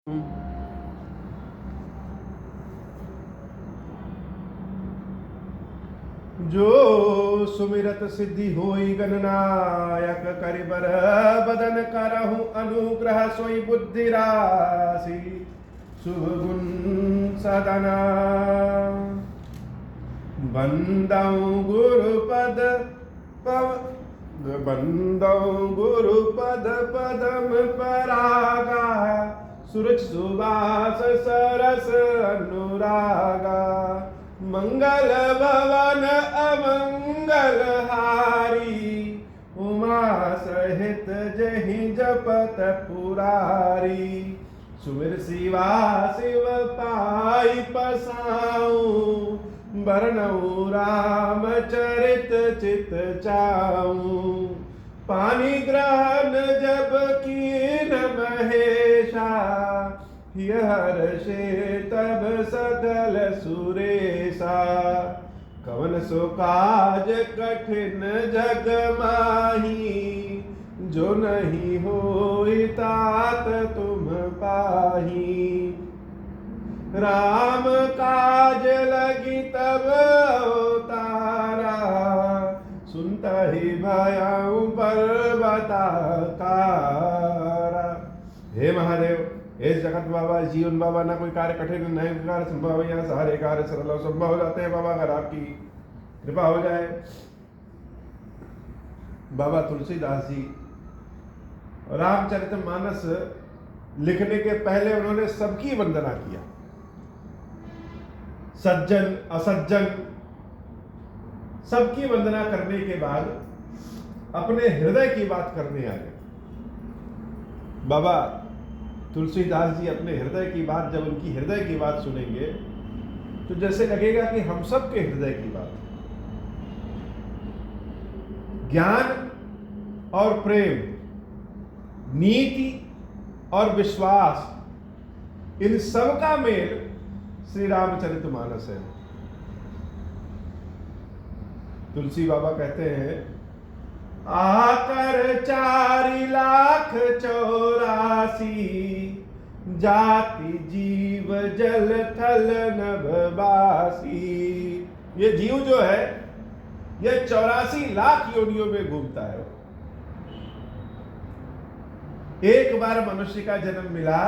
जो सुमिरत सिद्धि होई गणनायक करिबर बदन करहु अनुग्रह सोई बुद्धि राशि शुभ गुण सदना बंदौ गुरुपद पदम परागा सुरज सुवास सरस अनुरागा मंगल भवन अमंगल हारी उमा सहित जहि जपत पुरारी सुमिर शिवा शिव पाई पसाऊं बरनऊ राम चरित चित चाऊं पानी ग्रहण जब कीन महेशा हर्षे तब सकल सुरेशा कवन सो काज कठिन जग माही जो नहीं होई तात तुम पाही राम काज लगी तब अवतारा सुनता ही भयाऊं पर्वताकारा। हे महादेव, हे जगत बाबा, जीवन बाबा, ना कोई कार्य कठिन नहीं कार्य संभव है, यहाँ सारे कार्य सरल संभव हो जाते हैं बाबा अगर आपकी कृपा हो जाए। बाबा तुलसीदास जी रामचरितमानस लिखने के पहले उन्होंने सबकी वंदना किया, सज्जन असज्जन सबकी वंदना करने के बाद अपने हृदय की बात करने आ गए। बाबा तुलसीदास जी अपने हृदय की बात, जब उनकी हृदय की बात सुनेंगे तो जैसे लगेगा कि हम सब के हृदय की बात है। ज्ञान और प्रेम, नीति और विश्वास, इन सब का मेल श्री रामचरितमानस है। तुलसी बाबा कहते हैं, आकर 4,84,000 जाति जीव जल थल नभवासी। ये जीव जो है ये 84 लाख योनियों में घूमता है। एक बार मनुष्य का जन्म मिला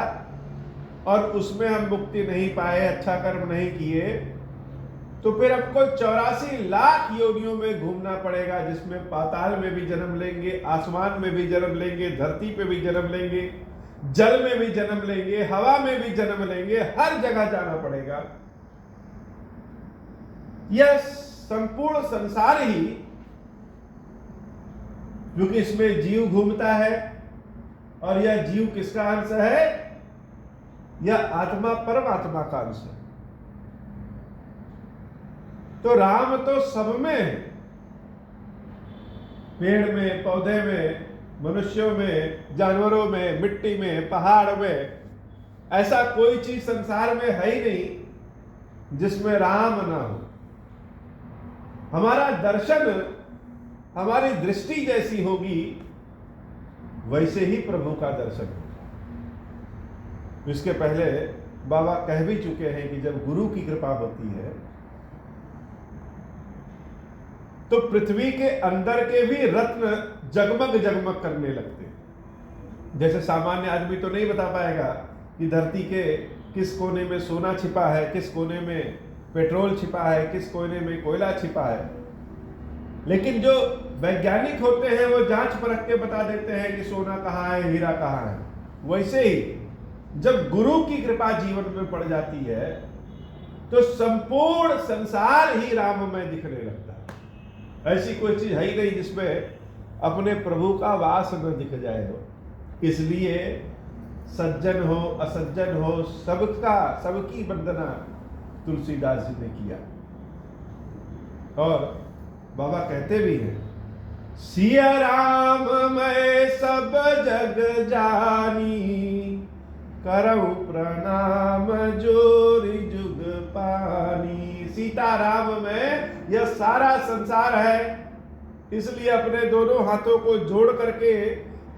और उसमें हम मुक्ति नहीं पाए, अच्छा कर्म नहीं किए, तो फिर हमको 84 लाख योनियों में घूमना पड़ेगा, जिसमें पाताल में भी जन्म लेंगे, आसमान में भी जन्म लेंगे, धरती पे भी जन्म लेंगे, जल में भी जन्म लेंगे, हवा में भी जन्म लेंगे, हर जगह जाना पड़ेगा। यह संपूर्ण संसार ही, क्योंकि इसमें जीव घूमता है और यह जीव किसका अंश है? यह आत्मा परमात्मा का अंश है। तो राम तो सब में है, पेड़ में, पौधे में, मनुष्यों में, जानवरों में, मिट्टी में, पहाड़ में, ऐसा कोई चीज संसार में है ही नहीं जिसमें राम ना हो। हमारा दर्शन, हमारी दृष्टि जैसी होगी वैसे ही प्रभु का दर्शन हो। इसके पहले बाबा कह भी चुके हैं कि जब गुरु की कृपा होती है तो पृथ्वी के अंदर के भी रत्न जगमग जगमग करने लगते हैं। जैसे सामान्य आदमी तो नहीं बता पाएगा कि धरती के किस कोने में सोना छिपा है, किस कोने में पेट्रोल छिपा है, किस कोने में कोयला छिपा है, लेकिन जो वैज्ञानिक होते हैं वो जांच परख के बता देते हैं कि सोना कहाँ है, हीरा कहाँ है। वैसे ही जब गुरु की कृपा जीवन में पड़ जाती है तो संपूर्ण संसार ही राममय दिखने लगता है। ऐसी कोई चीज है ही नहीं जिसमें अपने प्रभु का वास न दिख जाए हो। इसलिए सज्जन हो असज्जन हो, सबकी वंदना तुलसीदास जी ने किया। और बाबा कहते भी हैं, सिया राम मैं सब जग जानी करऊं प्रणाम जोरी जुग पानी। सीताराम में यह सारा संसार है, इसलिए अपने दोनों हाथों को जोड़ करके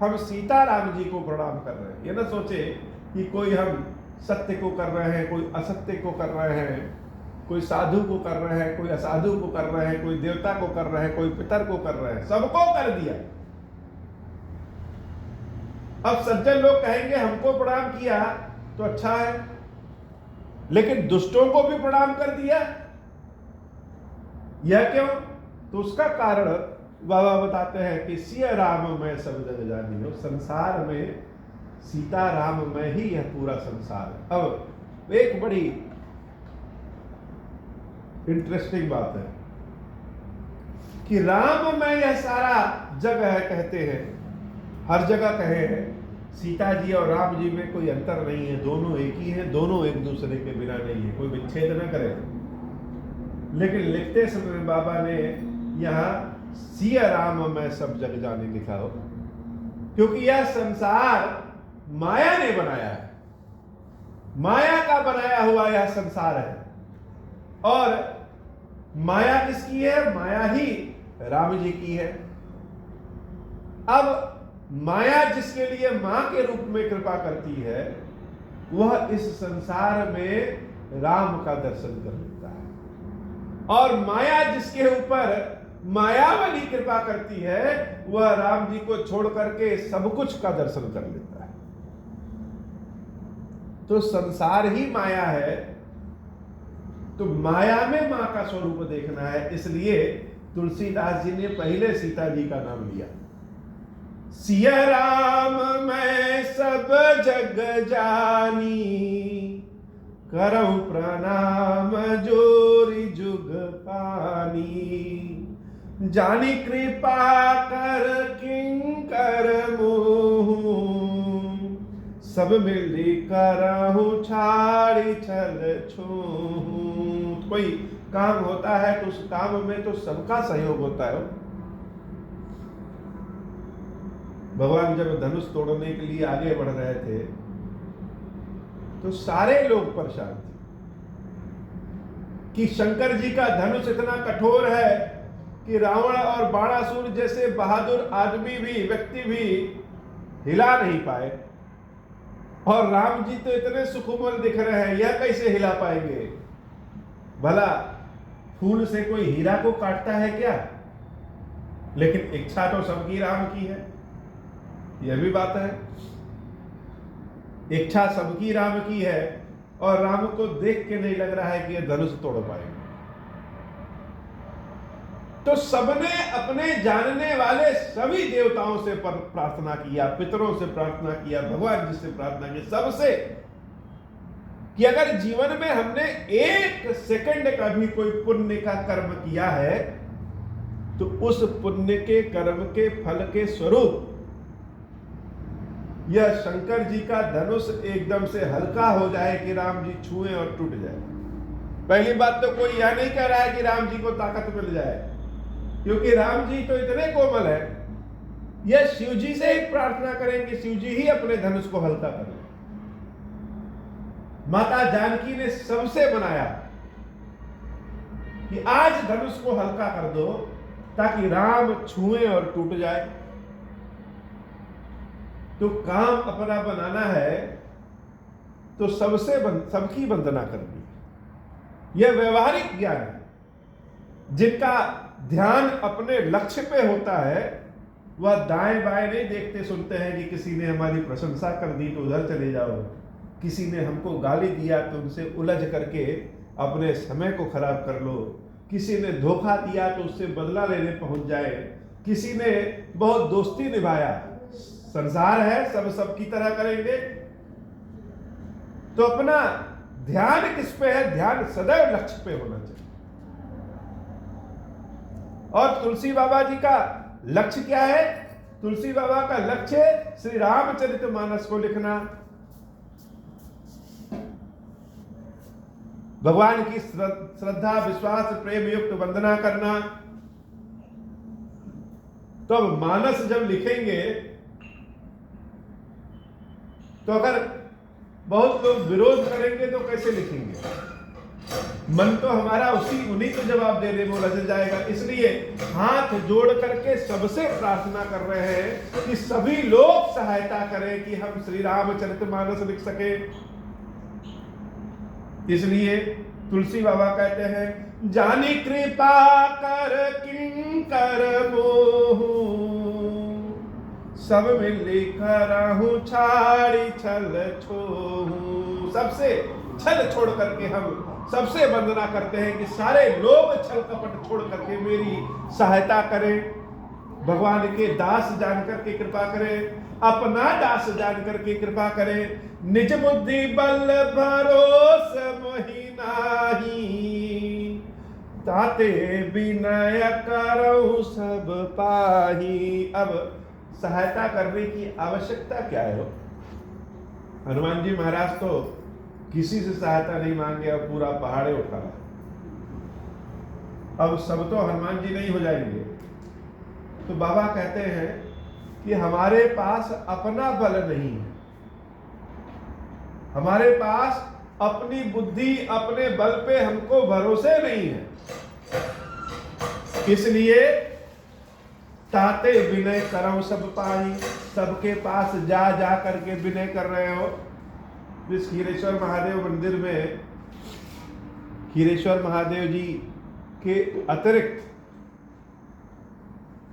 हम सीताराम जी को प्रणाम कर रहे हैं। ये ना सोचे कि कोई हम सत्य को कर रहे हैं, कोई असत्य को कर रहे हैं, कोई साधु को कर रहे हैं, कोई असाधु को कर रहे हैं, कोई देवता को कर रहे हैं, कोई पितर को कर रहे हैं, सबको कर दिया। अब सज्जन लोग कहेंगे हमको प्रणाम किया तो अच्छा है, लेकिन दुष्टों को भी प्रणाम कर दिया, यह क्यों? तो उसका कारण बाबा बताते हैं कि सिया राम मैं सब जग जानी हो, संसार में सीता राम में ही यह पूरा संसार है। अब एक बड़ी इंटरेस्टिंग बात है कि राम में यह सारा जग है कहते हैं, हर जगह कहे हैं सीता जी और राम जी में कोई अंतर नहीं है, दोनों एक ही हैं, दोनों एक दूसरे के बिना नहीं है, कोई विच्छेद न करे। लेकिन लिखते समय बाबा ने यहाँ सिया राम में सब जग जाने लिखा हो, क्योंकि यह संसार माया ने बनाया है, माया का बनाया हुआ यह संसार है। और माया किसकी है? माया ही राम जी की है। अब माया जिसके लिए मां के रूप में कृपा करती है, वह इस संसार में राम का दर्शन कर लेता है, और माया जिसके ऊपर मायावली कृपा करती है, वह राम जी को छोड़ करके सब कुछ का दर्शन कर लेता है। तो संसार ही माया है, तो माया में मां का स्वरूप देखना है। इसलिए तुलसीदास जी ने पहले सीता जी का नाम लिया, सिया राम मैं सब जग जानी, करऊं प्रणाम जोरी जुग पानी, जानी कृपा कर किंकर मोह, सब मिली करहूं छाड़ी छल छूं। कोई काम होता है तो उस काम में तो सबका सहयोग होता है। भगवान जब धनुष तोड़ने के लिए आगे बढ़ रहे थे तो सारे लोग परेशान थे कि शंकर जी का धनुष इतना कठोर है कि रावण और बाणासुर जैसे बहादुर आदमी भी, व्यक्ति भी हिला नहीं पाए, और राम जी तो इतने सुकुमल दिख रहे हैं, यह कैसे हिला पाएंगे? भला फूल से कोई हीरा को काटता है क्या? लेकिन इच्छा तो सबकी राम की है, यह भी बात है। इच्छा सबकी राम की है, और राम को देख के नहीं लग रहा है कि यह धनुष तोड़ पाएंगे। तो सबने अपने जानने वाले सभी देवताओं से प्रार्थना किया, पितरों से प्रार्थना किया, भगवान जी से प्रार्थना की, सबसे, कि अगर जीवन में हमने एक सेकंड का भी कोई पुण्य का कर्म किया है तो उस पुण्य के कर्म के फल के स्वरूप यह शंकर जी का धनुष एकदम से हल्का हो जाए कि राम जी छुएं और टूट जाए। पहली बात तो कोई यह नहीं कह रहा है कि राम जी को ताकत मिल जाए, क्योंकि राम जी तो इतने कोमल है, यह शिव जी से ही प्रार्थना करेंगे, शिव जी ही अपने धनुष को हल्का करें। माता जानकी ने सबसे बनाया कि आज धनुष को हल्का कर दो ताकि राम छुएं और टूट जाए। तो काम अपना बनाना है तो सबकी वंदना करनी। यह व्यवहारिक ज्ञान है। जिनका ध्यान अपने लक्ष्य पे होता है वह दाएं बाएं नहीं देखते सुनते हैं कि किसी ने हमारी प्रशंसा कर दी तो उधर चले जाओ, किसी ने हमको गाली दिया तो उनसे उलझ करके अपने समय को खराब कर लो, किसी ने धोखा दिया तो उससे बदला लेने पहुंच जाए, किसी ने बहुत दोस्ती निभाया, संसार है, सब सबकी तरह करेंगे। तो अपना ध्यान किस पे है? ध्यान सदैव लक्ष्य पे होना चाहिए। और तुलसी बाबा जी का लक्ष्य क्या है? तुलसी बाबा का लक्ष्य श्री रामचरितमानस को लिखना, भगवान की श्रद्धा विश्वास प्रेम युक्त वंदना करना। तो अब मानस जब लिखेंगे तो अगर बहुत लोग विरोध करेंगे तो कैसे लिखेंगे? मन तो हमारा उन्हीं को जवाब देने में उलझ जाएगा। इसलिए हाथ जोड़ करके सबसे प्रार्थना कर रहे हैं कि सभी लोग सहायता करें कि हम श्री रामचरितमानस लिख सके। इसलिए तुलसी बाबा कहते हैं, जानी कृपा कर किंकर मोहू, सब में लिखा हूं छाड़ी छल छोहू। सबसे छल छोड़ करके हम सबसे वंदना करते हैं कि सारे लोग छल कपट छोड़ करके मेरी सहायता करें। भगवान के दास जानकर के कृपा करें, अपना दास जानकर के कृपा करें। निज बुद्धि बल भरोस मोहि नाही, ताते विनय करऊं सब पाही। अब सहायता करने की आवश्यकता क्या है? हनुमान जी महाराज तो किसी से सहायता नहीं मांगे, अब पूरा पहाड़े उठा। अब सब तो हनुमान जी नहीं हो जाएंगे। तो बाबा कहते हैं कि हमारे पास अपना बल नहीं है, हमारे पास अपनी बुद्धि अपने बल पे हमको भरोसे नहीं है। इसलिए ताते विनय करऊं सब पाही, सबके पास जा जा करके विनय कर रहे हो। इस खीरेश्वर महादेव मंदिर में खीरेश्वर महादेव जी के अतिरिक्त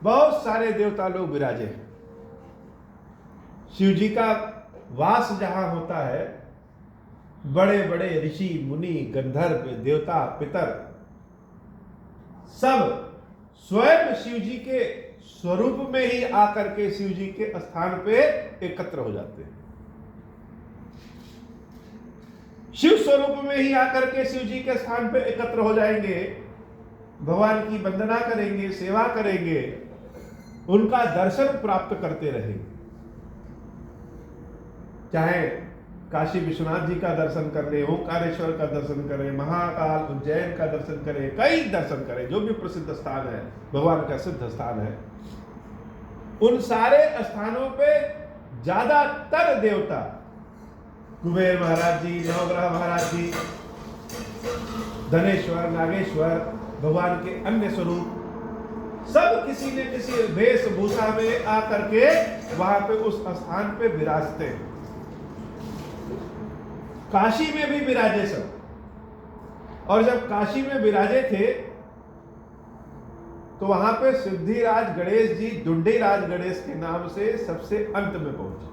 बहुत सारे देवता लोग विराजे हैं। शिव जी का वास जहां होता है, बड़े बड़े ऋषि मुनि गंधर्व देवता पितर सब स्वयं शिव जी के स्वरूप में ही आकर के शिव जी के स्थान पे एकत्र हो जाते हैं। शिव स्वरूप में ही आकर के शिव जी के स्थान पे एकत्र हो जाएंगे, भगवान की वंदना करेंगे, सेवा करेंगे, उनका दर्शन प्राप्त करते रहेंगे। चाहे काशी विश्वनाथ जी का दर्शन कर ले, ओंकारेश्वर का दर्शन करें, महाकाल उज्जैन का दर्शन करें, कई दर्शन करें, जो भी प्रसिद्ध स्थान है, भगवान का सिद्ध स्थान है, उन सारे स्थानों पे ज्यादातर देवता कुबेर महाराज जी, नवग्रह महाराज जी, धनेश्वर, नागेश्वर, भगवान के अन्य स्वरूप सब किसी न किसी वेशभूषा में आकर के वहां पे उस स्थान पे विराजते हैं। काशी में भी विराजे सब। और जब काशी में विराजे थे तो वहां पे सिद्धिराज गणेश जी दुंडीराज गणेश के नाम से सबसे अंत में पहुंचे।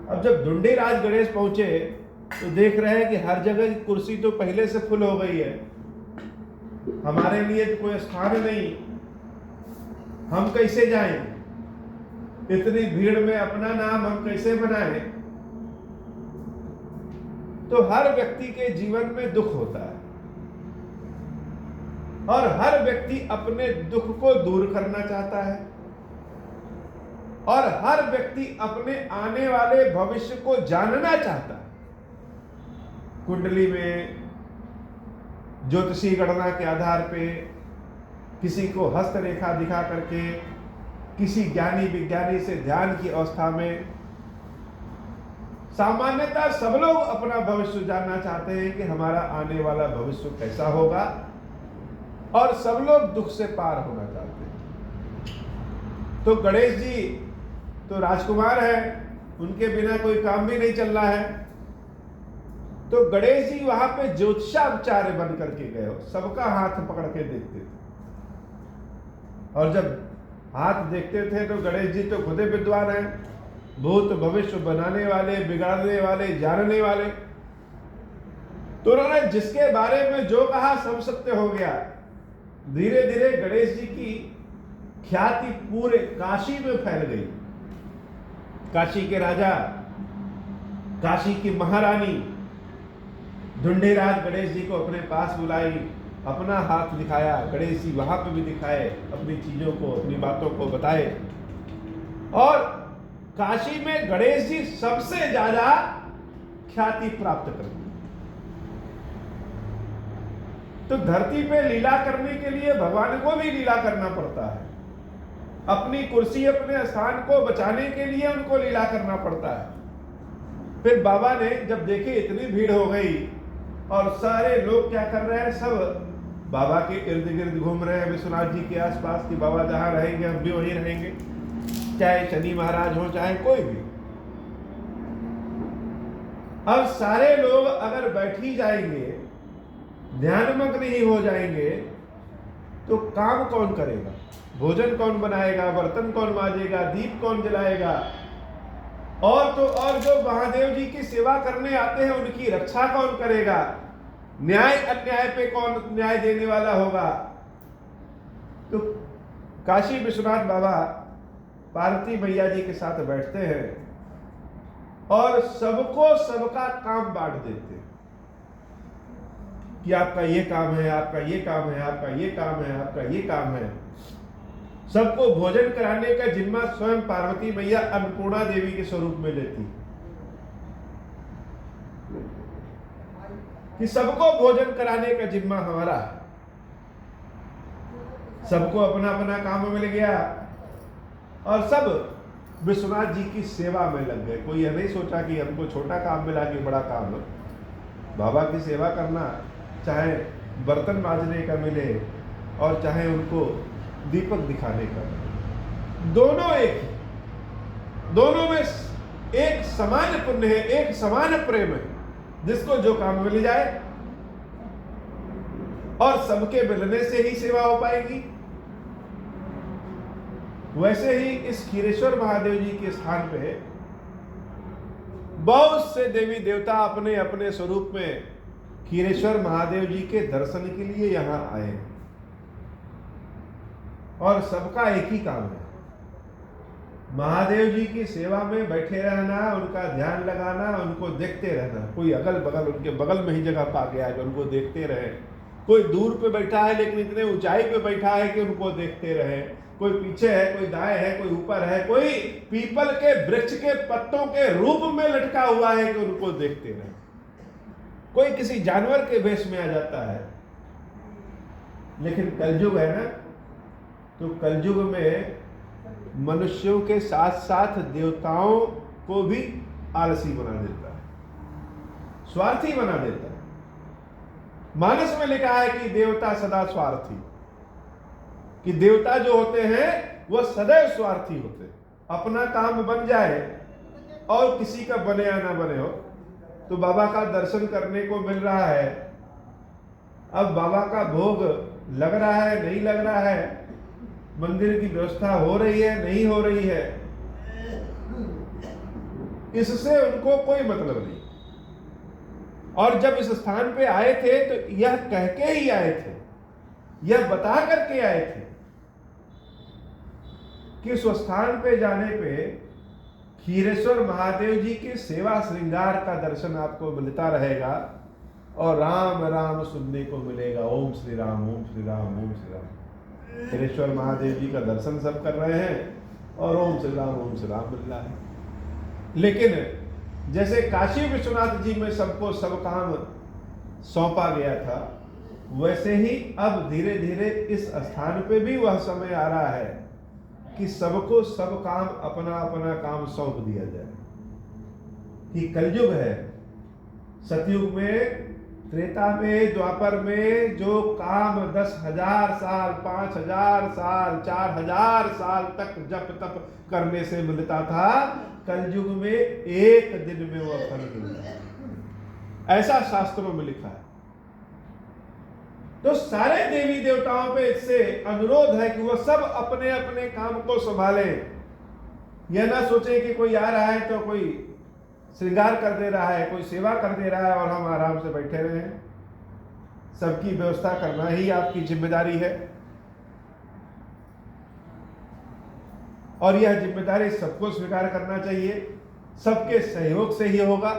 अब जब दुंडीराज गणेश पहुंचे तो देख रहे हैं कि हर जगह की कुर्सी तो पहले से फुल हो गई है, हमारे लिए तो कोई स्थान नहीं, हम कैसे जाएं? इतनी भीड़ में अपना नाम हम कैसे बनाएं? तो हर व्यक्ति के जीवन में दुख होता है और हर व्यक्ति अपने दुख को दूर करना चाहता है और हर व्यक्ति अपने आने वाले भविष्य को जानना चाहता है। कुंडली में ज्योतिषी गणना के आधार पे किसी को हस्तरेखा दिखा करके, किसी ज्ञानी विज्ञानी से ध्यान की अवस्था में, सामान्यतः सब लोग अपना भविष्य जानना चाहते हैं कि हमारा आने वाला भविष्य कैसा होगा, और सब लोग दुख से पार होना चाहते हैं। तो गणेश जी तो राजकुमार है, उनके बिना कोई काम भी नहीं चल रहा है। तो गणेश जी वहां पे ज्योतिषाचार्य बन करके गए, सबका हाथ पकड़ के देखते थे। और जब हाथ देखते थे तो गणेश जी तो खुदे विद्वान हैं, भूत भविष्य बनाने वाले, बिगाड़ने वाले, जानने वाले। तो उन्होंने जिसके बारे में जो कहा सब सत्य हो गया। धीरे धीरे गणेश जी की ख्याति पूरे काशी में फैल गई। काशी के राजा, काशी की महारानी दुंडीराज गणेश जी को अपने पास बुलाई, अपना हाथ दिखाया। गणेश जी वहां पे भी दिखाए, अपनी चीजों को, अपनी बातों को बताए। और काशी में गणेश जी सबसे ज्यादा ख्याति प्राप्त कर दी। तो धरती पे लीला करने के लिए भगवान को भी लीला करना पड़ता है, अपनी कुर्सी, अपने स्थान को बचाने के लिए उनको लीला करना पड़ता है। फिर बाबा ने जब देखे इतनी भीड़ हो गई और सारे लोग क्या कर रहे हैं, सब बाबा के इर्द गिर्द घूम रहे हैं, विश्वनाथ जी के आसपास कि बाबा जहां रहेंगे हम भी वहीं रहेंगे, चाहे शनि महाराज हो चाहे कोई भी। अब सारे लोग अगर बैठ ही जाएंगे, ध्यानमग्न ही हो जाएंगे, तो काम कौन करेगा? भोजन कौन बनाएगा? बर्तन कौन मांजेगा? दीप कौन जलाएगा? और तो और जो महादेव जी की सेवा करने आते हैं उनकी रक्षा कौन करेगा? न्याय अन्याय पे कौन न्याय देने वाला होगा? तो काशी विश्वनाथ बाबा पार्वती मैया जी के साथ बैठते हैं और सबको सबका काम बांट देते हैं कि आपका ये काम है, आपका ये काम है, आपका ये काम है, आपका ये काम है। सबको भोजन कराने का जिम्मा स्वयं पार्वती मैया अन्नपूर्णा देवी के स्वरूप में लेती, कि सबको भोजन कराने का जिम्मा हमारा है। सबको अपना अपना काम मिल गया और सब विश्वनाथ जी की सेवा में लग गए। कोई यह नहीं सोचा कि हमको छोटा काम मिला कि बड़ा काम है। बाबा की सेवा करना, चाहे बर्तन मांजने का मिले और चाहे उनको दीपक दिखाने का, दोनों एक, दोनों में एक समान पुण्य है, एक समान प्रेम है। जिसको जो काम मिल जाए और सबके मिलने से ही सेवा हो पाएगी। वैसे ही इस खीरेश्वर महादेव जी के स्थान पे बहुत से देवी देवता अपने अपने स्वरूप में खीरेश्वर महादेव जी के दर्शन के लिए यहां आए और सबका एक ही काम है, महादेव जी की सेवा में बैठे रहना, उनका ध्यान लगाना, उनको देखते रहना। कोई अगल बगल उनके बगल में ही जगह पा गया है कि उनको देखते रहे, कोई दूर पे बैठा है लेकिन इतने ऊंचाई पे बैठा है कि उनको देखते रहे, कोई पीछे है, कोई दाएं है, कोई ऊपर है, कोई पीपल के वृक्ष के पत्तों के रूप में लटका हुआ है कि उनको देखते रहे, कोई किसी जानवर के वेश में आ जाता है। लेकिन कलयुग है ना, तो कलयुग में मनुष्यों के साथ साथ देवताओं को भी आलसी बना देता है, स्वार्थी बना देता है। मानस में लिखा है कि देवता सदा स्वार्थी, कि देवता जो होते हैं वह सदैव स्वार्थी होते हैं। अपना काम बन जाए और किसी का बने या ना बने हो। तो बाबा का दर्शन करने को मिल रहा है, अब बाबा का भोग लग रहा है नहीं लग रहा है, मंदिर की व्यवस्था हो रही है नहीं हो रही है, इससे उनको कोई मतलब नहीं। और जब इस स्थान पे आए थे तो यह कह के ही आए थे, यह बता करके आए थे कि उस स्थान पे जाने पे खीरेश्वर महादेव जी के सेवा श्रृंगार का दर्शन आपको मिलता रहेगा और राम राम सुनने को मिलेगा। ओम श्री राम, ओम श्री राम, ओम श्री राम। खीरेश्वर महादेव जी का दर्शन सब कर रहे हैं और ओम श्री राम मिल रहा है। लेकिन जैसे काशी विश्वनाथ जी में सबको सब काम सौंपा गया था, वैसे ही अब धीरे धीरे इस स्थान पे भी वह समय आ रहा है कि सबको सब काम अपना अपना काम सौंप दिया जाए। कि कलयुग है, सतयुग में, त्रेता में, द्वापर में जो काम 10,000 साल, 5,000 साल, 4,000 साल तक जप तप करने से मिलता था, कलयुग में एक दिन में वह फल मिलता है। ऐसा शास्त्रों में लिखा है। तो सारे देवी देवताओं पे इससे अनुरोध है कि वह सब अपने अपने काम को संभालें। यह ना सोचे कि कोई आ रहा है तो कोई श्रृंगार कर दे रहा है, कोई सेवा कर दे रहा है और हम आराम से बैठे रहे। सबकी व्यवस्था करना ही आपकी जिम्मेदारी है और यह जिम्मेदारी सबको स्वीकार करना चाहिए, सबके सहयोग से ही होगा।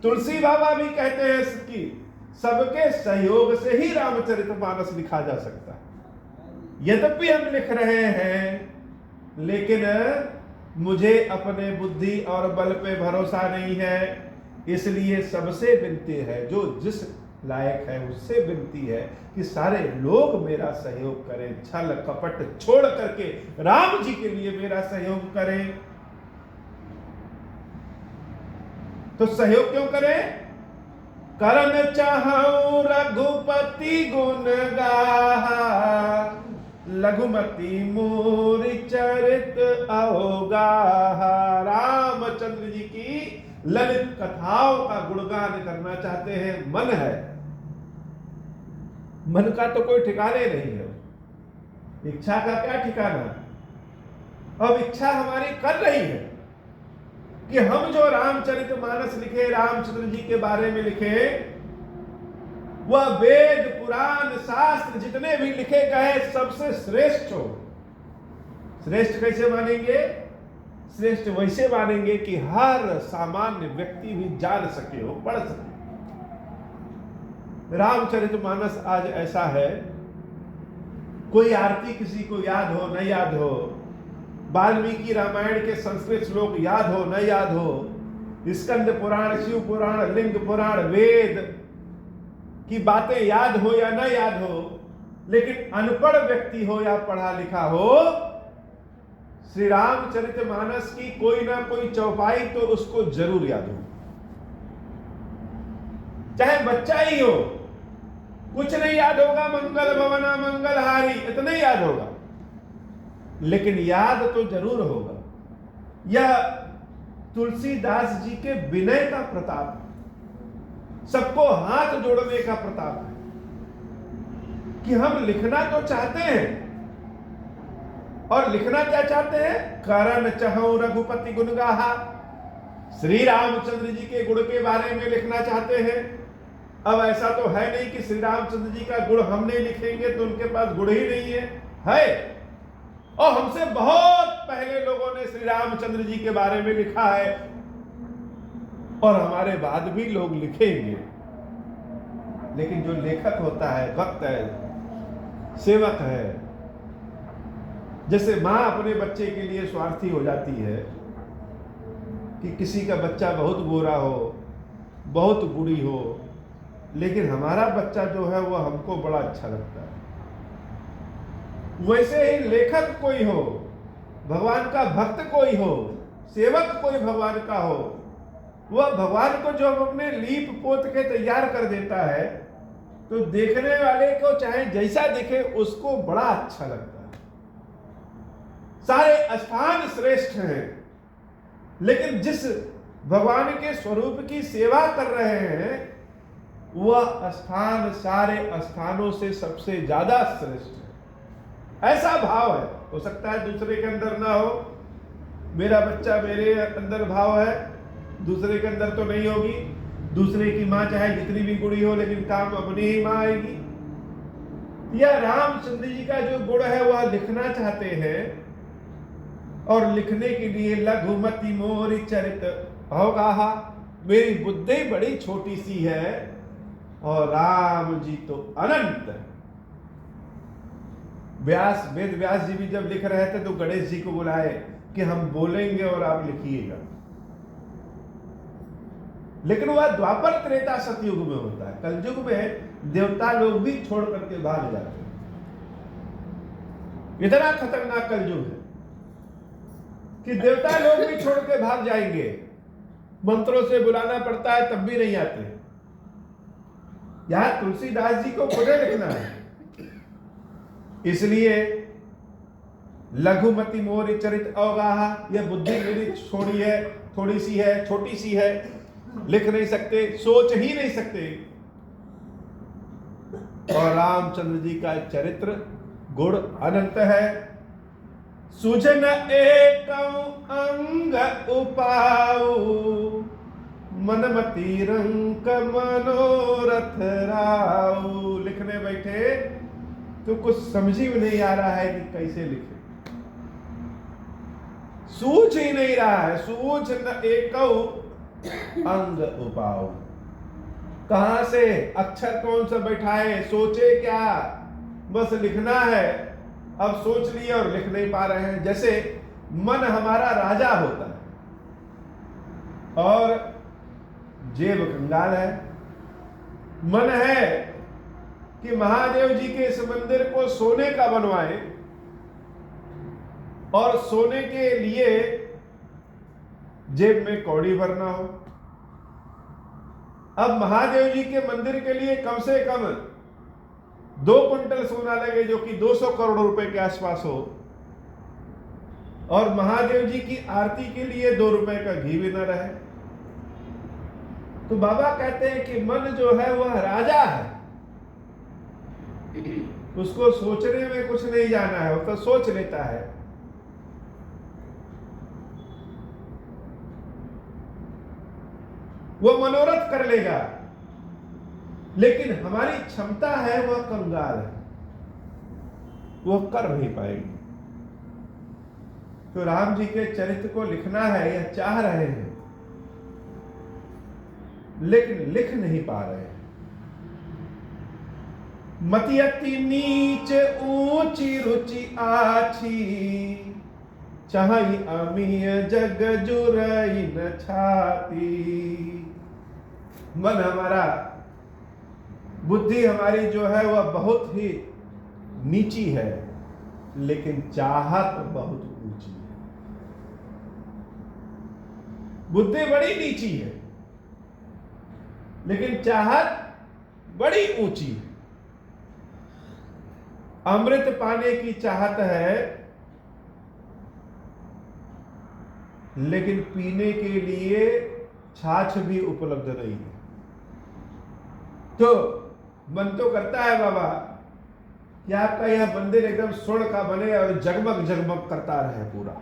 तुलसी बाबा भी कहते हैं कि सबके सहयोग से ही रामचरितमानस लिखा जा सकता है। यद्यपि हम लिख रहे हैं, लेकिन मुझे अपने बुद्धि और बल पे भरोसा नहीं है, इसलिए सबसे विनती है, जो जिस लायक है उससे विनती है कि सारे लोग मेरा सहयोग करें, छल कपट छोड़ करके राम जी के लिए मेरा सहयोग करें। तो सहयोग क्यों करें? करन चाहूं रघुपति गुण गाहा, लघुमती मोरि चरित अवगाहा। रामचंद्र जी की ललित कथाओं का गुणगान करना चाहते हैं। मन है, मन का तो कोई ठिकाने नहीं है, इच्छा का क्या ठिकाना। अब इच्छा हमारी कर रही है कि हम जो रामचरितमानस लिखे, रामचंद्र जी के बारे में लिखे, वह वेद पुराण शास्त्र जितने भी लिखे गए सबसे श्रेष्ठ हो। श्रेष्ठ कैसे मानेंगे? श्रेष्ठ वैसे मानेंगे कि हर सामान्य व्यक्ति भी जान सके हो, पढ़ सके। रामचरितमानस आज ऐसा है, कोई आरती किसी को याद हो न याद हो, वाल्मीकि रामायण के संस्कृत श्लोक याद हो न याद हो, स्कंद पुराण, शिव पुराण, लिंग पुराण, वेद की बातें याद हो या न याद हो, लेकिन अनपढ़ व्यक्ति हो या पढ़ा लिखा हो, श्री रामचरितमानस की कोई ना कोई चौपाई तो उसको जरूर याद हो। चाहे बच्चा ही हो, कुछ नहीं याद होगा, मंगल भवना मंगलहारी इतना ही याद होगा, लेकिन याद तो जरूर होगा। यह तुलसीदास जी के विनय का प्रताप है, सबको हाथ जोड़ने का प्रताप है कि हम लिखना तो चाहते हैं, और लिखना क्या चाहते हैं? करन चाहूं रघुपति गुण गाहा, श्री रामचंद्र जी के गुण के बारे में लिखना चाहते हैं। अब ऐसा तो है नहीं कि श्री रामचंद्र जी का गुण हम नहीं लिखेंगे तो उनके पास गुण ही नहीं है। और हमसे बहुत पहले लोगों ने श्री रामचंद्र जी के बारे में लिखा है, और हमारे बाद भी लोग लिखेंगे। लेकिन जो लेखक होता है, भक्त है, सेवक है, जैसे मां अपने बच्चे के लिए स्वार्थी हो जाती है कि किसी का बच्चा बहुत गोरा हो, बहुत बूढ़ी हो, लेकिन हमारा बच्चा जो है वह हमको बड़ा अच्छा लगता है, वैसे ही लेखक कोई हो, भगवान का भक्त कोई हो, सेवक कोई भगवान का हो, वह भगवान को जो अपने लीप पोत के तैयार कर देता है, तो देखने वाले को चाहे जैसा दिखे उसको बड़ा अच्छा लगता है। सारे स्थान श्रेष्ठ हैं, लेकिन जिस भगवान के स्वरूप की सेवा कर रहे हैं वह स्थान सारे स्थानों से सबसे ज्यादा श्रेष्ठ है। ऐसा भाव है। हो सकता है दूसरे के अंदर ना हो, मेरा बच्चा मेरे अंदर भाव है, दूसरे के अंदर तो नहीं होगी। दूसरे की मां चाहे जितनी भी गुणी हो, लेकिन काम अपनी ही मां आएगी। यह रामचंद्र जी का जो गुण है वह लिखना चाहते हैं, और लिखने के लिए लघुमति मोरि चरित अवगाहा, मेरी बुद्धि बड़ी छोटी सी है और राम जी तो अनंत है। वेद व्यास जी भी जब लिख रहे थे तो गणेश जी को बुलाए कि हम बोलेंगे और आप लिखिएगा, लेकिन वह द्वापर त्रेता सतयुग में होता है। कलयुग में देवता लोग भी छोड़ करके भाग जाते हैं। इतना खतरनाक कलयुग है कि देवता लोग भी छोड़ के भाग जाएंगे, मंत्रों से बुलाना पड़ता है तब भी नहीं आते। यहां तुलसीदास जी को खुद लिखना है, इसलिए लघुमति मोरि चरित अवगाहा, यह बुद्धि मेरी थोड़ी सी है, छोटी सी है, लिख नहीं सकते, सोच ही नहीं सकते। और रामचंद्र जी का चरित्र गुण अनंत है। सुजन एक अंग उपाऊ, मनमति रंक मनोरथ राऊ। लिखने बैठे तो कुछ समझ ही नहीं आ रहा है कि कैसे लिखे, सूझ ही नहीं रहा है। सूझ न एक अंग उपाऊ, कहां से अक्षर कौन सा बैठाए, सोचे क्या, बस लिखना है। अब सोच लिए और लिख नहीं पा रहे हैं। जैसे मन हमारा राजा होता है और जेब कंगाल है। मन है कि महादेव जी के इस मंदिर को सोने का बनवाए, और सोने के लिए जेब में कौड़ी भरना हो। अब महादेव जी के मंदिर के लिए कम से कम 2 क्विंटल सोना लगे, जो कि 200 करोड़ रुपए के आसपास हो, और महादेव जी की आरती के लिए 2 रुपए का घी भी न रहे। तो बाबा कहते हैं कि मन जो है वह राजा है, उसको सोचने में कुछ नहीं जाना है, वो तो सोच लेता है। वो मनोरथ कर लेगा, लेकिन हमारी क्षमता है वह कंगाल है, वो कर नहीं पाएगी। तो राम जी के चरित्र को लिखना है, यह चाह रहे हैं, लेकिन लिख नहीं पा रहे हैं। मति अति नीच ऊंची रुचि आछी, चाहि अमीय जग जुरई न छाती। मन हमारा, बुद्धि हमारी जो है वह बहुत ही नीची है, लेकिन चाहत बहुत ऊंची है। बुद्धि बड़ी नीची है, लेकिन चाहत बड़ी ऊंची है। अमृत पाने की चाहत है, लेकिन पीने के लिए छाछ भी उपलब्ध नहीं है। तो मन तो करता है बाबा कि आपका यह मंदिर एकदम स्वर्ण का बने और जगमग जगमग करता रहे पूरा,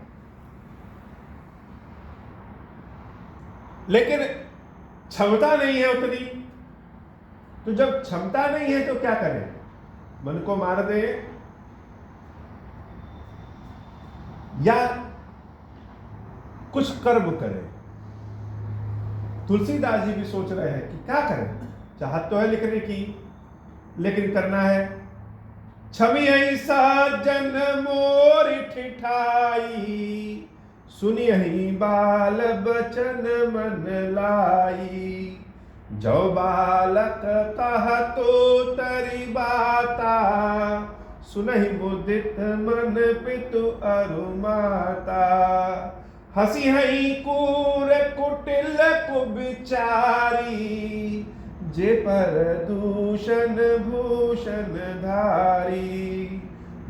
लेकिन क्षमता नहीं है उतनी। तो जब क्षमता नहीं है तो क्या करें? मन को मार दे, या कुछ कर्म करें। तुलसीदास जी भी सोच रहे हैं कि क्या करें, चाहत तो है लिखने की, लेकिन करना है। छवि ऐसा जन मोर ठिठाई, सुनियहि बाल बचन मन लाई। जो बालक कह तो तरी बाता, सुनहि मुदित मन पितु अरु माता। हसी हई कूर कुटिल कुबिचारी, जे पर दूषण भूषण धारी।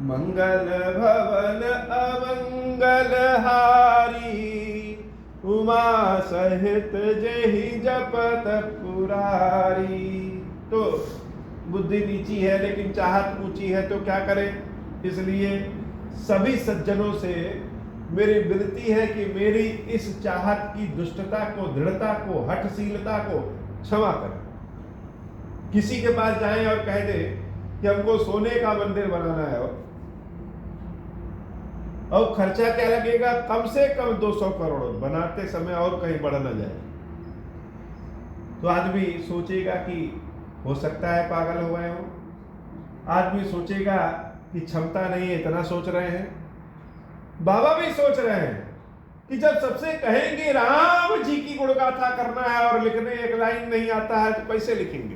मंगल भवन अमंगल हारी, उमा सहित जेहि जपत पुरारी। तो बुद्धि नीची है, लेकिन चाहत ऊंची है, तो क्या करें? इसलिए सभी सज्जनों से मेरी विनती है कि मेरी इस चाहत की दुष्टता को, दृढ़ता को, हठशीलता को क्षमा करें। किसी के पास जाएं और कह दे कि हमको सोने का मंदिर बनाना है, और खर्चा क्या लगेगा? कम से कम 200 करोड़, बनाते समय और कहीं बढ़ न जाए। तो आदमी सोचेगा कि हो सकता है पागल हो गए हो, आदमी सोचेगा कि क्षमता नहीं है, इतना सोच रहे हैं। बाबा भी सोच रहे हैं कि जब सबसे कहेंगे राम जी की गुणगाथा करना है और लिखने एक लाइन नहीं आता है, तो कैसे लिखेंगे?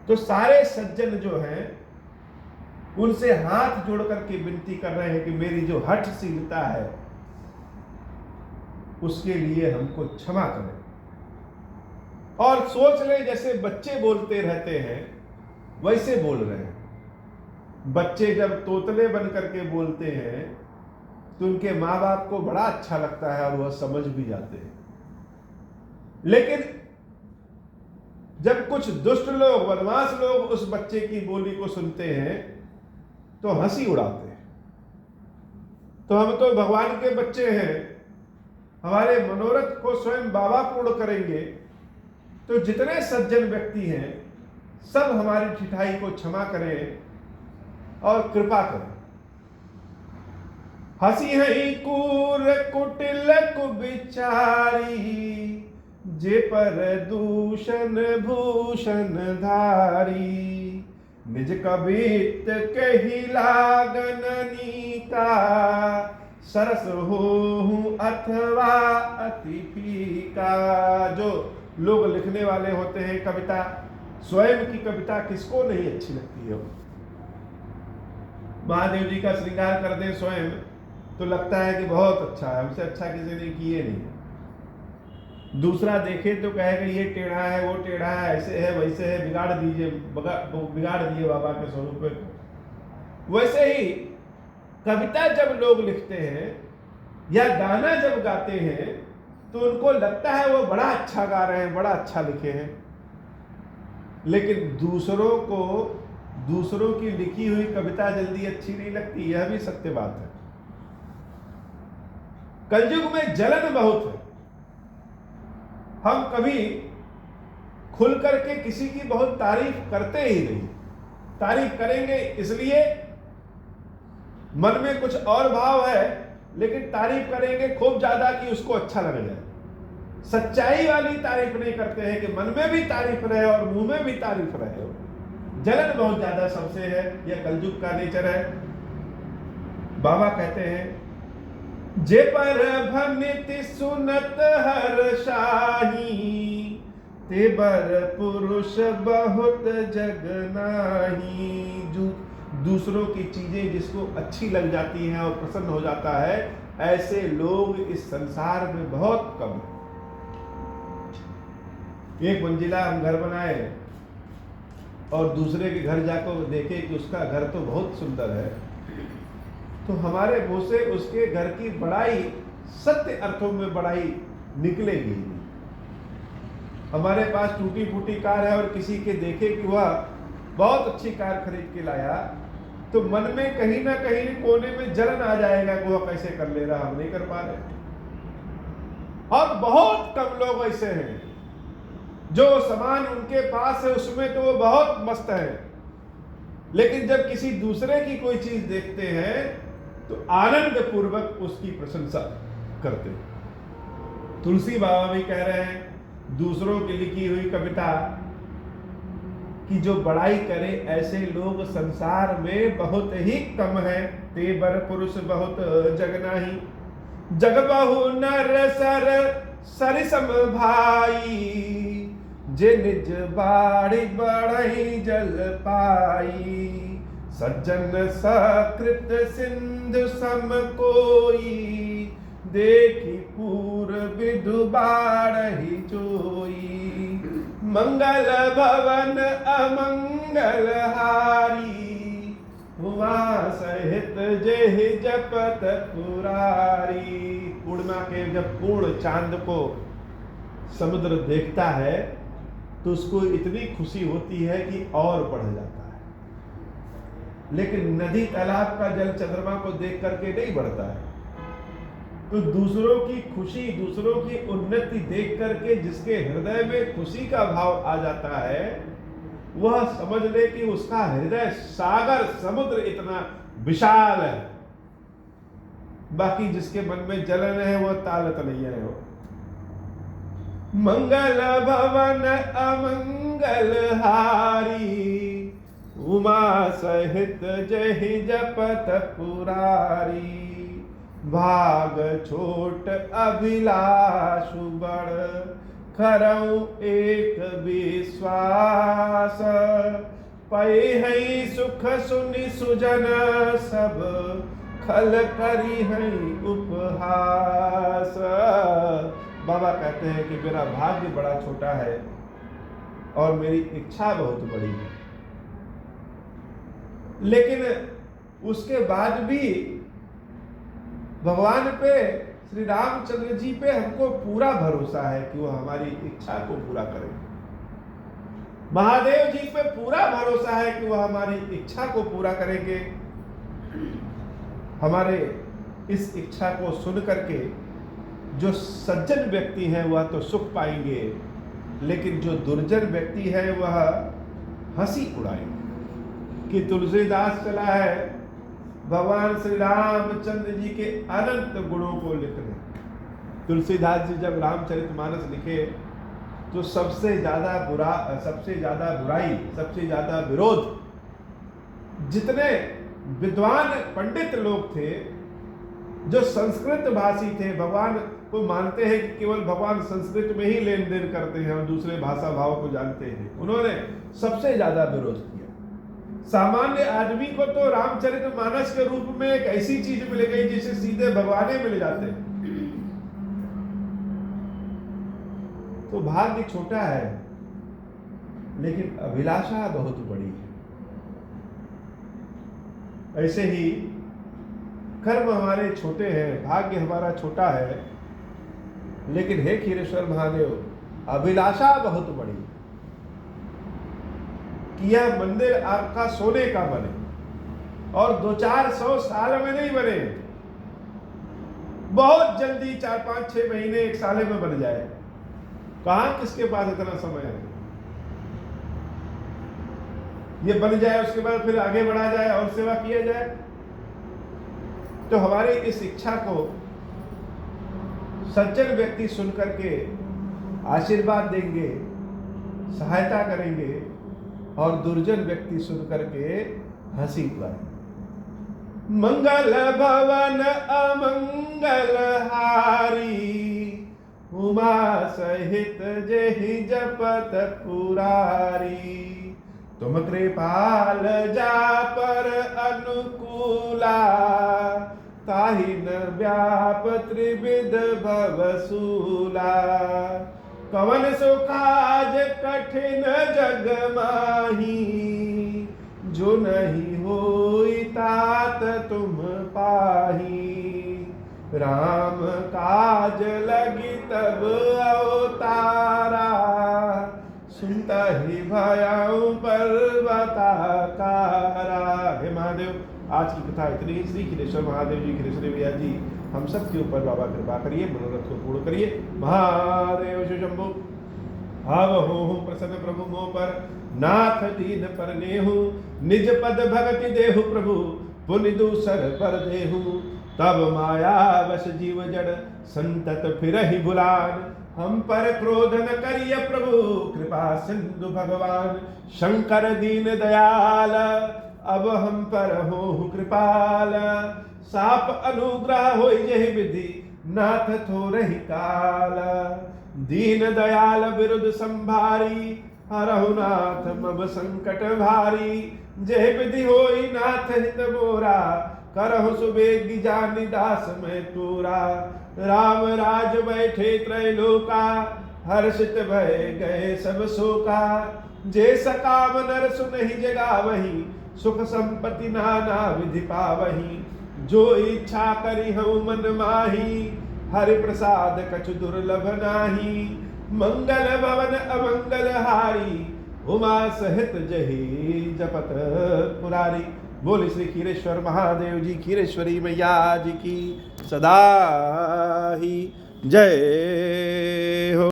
तो सारे सज्जन जो हैं उनसे हाथ जोड़ करके विनती कर रहे हैं कि मेरी जो हठशीलता है उसके लिए हमको क्षमा करें। और सोच लें जैसे बच्चे बोलते रहते हैं वैसे बोल रहे हैं। बच्चे जब तोतले बन करके बोलते हैं तो उनके माँ बाप को बड़ा अच्छा लगता है और वह समझ भी जाते हैं, लेकिन जब कुछ दुष्ट लोग, बदमाश लोग उस बच्चे की बोली को सुनते हैं तो हंसी उड़ाते हैं। तो हम तो भगवान के बच्चे हैं, हमारे मनोरथ को स्वयं बाबा पूर्ण करेंगे। तो जितने सज्जन व्यक्ति हैं सब हमारी ठिठाई को क्षमा करें और कृपा करें। हसी हई कूर कुटिल कुबिचारी, जे पर दूषण भूषण धारी। निज कबित कही लागन नीता, सरस हो अथवा अति फीका। जो लोग लिखने वाले होते हैं कविता, स्वयं की कविता किसको नहीं अच्छी लगती है? महादेव जी का श्रृंगार कर दे स्वयं तो लगता है कि बहुत अच्छा है, हमसे अच्छा किसी ने किए नहीं। दूसरा देखे तो कहेगा ये टेढ़ा है, वो टेढ़ा है, ऐसे है, वैसे है, बिगाड़ दिए बाबा के स्वरूप को। वैसे ही कविता जब लोग लिखते हैं या गाना जब गाते हैं तो उनको लगता है वो बड़ा अच्छा गा रहे हैं, बड़ा अच्छा लिखे हैं, लेकिन दूसरों की लिखी हुई कविता जल्दी अच्छी नहीं लगती। यह भी सत्य बात है। कलयुग में जलन बहुत है। हम कभी खुल करके किसी की बहुत तारीफ करते ही नहीं। तारीफ करेंगे इसलिए मन में कुछ और भाव है, लेकिन तारीफ करेंगे खूब ज्यादा कि उसको अच्छा लग जाए। सच्चाई वाली तारीफ नहीं करते हैं कि मन में भी तारीफ रहे और मुंह में भी तारीफ रहे। जलन बहुत ज्यादा सबसे है, यह कलयुग का नेचर है। बाबा कहते हैं जे पर भनित सुनत हर शाही, ते बर पुरुष बहुत जग नाही। जो दूसरों की चीजें जिसको अच्छी लग जाती हैं और प्रसन्न हो जाता है, ऐसे लोग इस संसार में बहुत कम हैं। एक मंजिला हम घर बनाए और दूसरे के घर जाकर देखे कि उसका घर तो बहुत सुंदर है, तो हमारे मुंह से उसके घर की बड़ाई, सत्य अर्थों में बड़ाई निकलेगी। हमारे पास टूटी फूटी कार है और किसी के देखे कि वह बहुत अच्छी कार खरीद के लाया, तो मन में कहीं ना कहीं कोने में जलन आ जाएगा कि वह कैसे कर ले रहा, हम नहीं कर पा रहे। और बहुत कम लोग ऐसे हैं जो सामान उनके पास है उसमें तो वो बहुत मस्त है, लेकिन जब किसी दूसरे की कोई चीज देखते हैं तो आनंद पूर्वक उसकी प्रशंसा करते हैं। तुलसी बाबा भी कह रहे हैं दूसरों की लिखी हुई कविता कि जो बड़ाई करे ऐसे लोग संसार में बहुत ही कम है। ते बर पुरुष बहुत जग नाही, जग बहु नर सर सरिसम भाई, जे निज बाड़ी बढ़ई जल पाई, सज्जन सकृत सिंधु सम कोई, देखी पूर विधु बाढ़ी जोई, मंगल भवन अमंगल हारी, हुआ सहित जेहि जपत पुरारी। पूर्णिमा के जब पूर्ण चांद को समुद्र देखता है तो उसको इतनी खुशी होती है कि और बढ़ जाता है, लेकिन नदी तालाब का जल चंद्रमा को देख करके नहीं बढ़ता है। तो दूसरों की खुशी, दूसरों की उन्नति देख करके जिसके हृदय में खुशी का भाव आ जाता है, वह समझ ले कि उसका हृदय सागर समुद्र इतना विशाल है। बाकी जिसके मन में जलन है वह तालत नहीं है। वो मंगल भवन अमंगल हारी, उमा सहित जहि जपत पुरारी, भाग छोट अभिलाषु बड़, खरऊ एक विश्वास, पै है सुख सुनि सुजन सब, खल करी है उपहास। बाबा कहते हैं कि मेरा भाग्य बड़ा छोटा है और मेरी इच्छा बहुत बड़ी है, लेकिन उसके बाद भी भगवान पे, श्री रामचंद्र जी पे हमको पूरा भरोसा है कि वो हमारी इच्छा को पूरा करेंगे। महादेव जी पे पूरा भरोसा है कि वह हमारी इच्छा को पूरा करेंगे। हमारे इस इच्छा को सुन करके जो सज्जन व्यक्ति हैं वह तो सुख पाएंगे, लेकिन जो दुर्जन व्यक्ति है वह हंसी उड़ाएंगे। कि तुलसीदास चला है भगवान श्री रामचंद्र जी के अनंत गुणों को लिखने। तुलसीदास जी जब रामचरितमानस लिखे तो सबसे ज्यादा बुराई, सबसे ज्यादा विरोध जितने विद्वान पंडित लोग थे, जो संस्कृत भाषी थे, भगवान को मानते हैं कि केवल भगवान संस्कृत में ही लेन देन करते हैं और दूसरे भाषा भाव को जानते हैं, उन्होंने सबसे ज्यादा विरोध किया। सामान्य आदमी को तो रामचरितमानस के रूप में एक ऐसी चीज मिल गई जिसे सीधे भगवान मिल जाते हैं। तो भाग्य छोटा है लेकिन अभिलाषा बहुत बड़ी है। ऐसे ही कर्म हमारे छोटे हैं, भाग्य हमारा छोटा है, लेकिन हे क्षीरेश्वर महादेव अभिलाषा बहुत बड़ी कि यह मंदिर आपका सोने का बने और 200-400 साल में नहीं बने, बहुत जल्दी 4-5-6 महीने 1 साल में बन जाए। कहां किसके पास इतना समय है? ये बन जाए उसके बाद फिर आगे बढ़ा जाए और सेवा किया जाए। तो हमारी इस इच्छा को सज्जन व्यक्ति सुनकर के आशीर्वाद देंगे, सहायता करेंगे, और दुर्जन व्यक्ति सुनकर के हंसी उड़ाएंगे। मंगल भवन अमंगल हारी, उमा सहित जेहि जपत पुरारी। तुम कृपाल जा पर अनुकूला, ताहि न व्याप त्रिविध भवसूला। कवन सो काज कठिन जग माही, जो नहीं होई तात तुम पाही। राम काज लगी तब अवतारा, सुनता ही भयाऊं पर्वताकारा। हे महादेव, आज की कथा इतनी ही। श्री क्षीरेश्वर महादेव जी, क्षीरेश्वरी भैया जी, हम सब के ऊपर बाबा कृपा करिए, मनोरथ को पूर्ण करिए। महादेव शिव शंभु। आवहो प्रसन्न प्रभु मोह पर, नाथ दीन पर नेहु। निज पद भगति देहु प्रभु, पुनि दूसर पर देहु। तब माया वश जीव जड़, संतत फिरहि भुलान। हम पर क्रोध न करिय प्रभु, कृपा सिंधु भगवान। शंकर दीन दयाल, अब हम पर होहु कृपाल। साप अनुग्रह होई जेहि विधि, नाथ थोरहि काल। दीन दयाल विरुद्ध संभारी, हरहु नाथ मब संकट भारी। जेहि विधि होई नाथ हित मोरा, करहु सुबेगी जानि दास मैं तोरा। राम राज बैठे त्रैलोका, हर्षित भय गए सब शोका। जे सकाम नर सुनहि जगावहि, सुख संपत्ति नाना विधि पावहि। जो इच्छा करी हूँ मन माही, हरि प्रसाद कछु दुर्लभ नाही। मंगल भवन अमंगल हारी, उमा सहित जहि जपत पुरारी। बोले श्री क्षीरेश्वर महादेव जी, क्षीरेश्वरी मैया जी की सदा ही जय हो।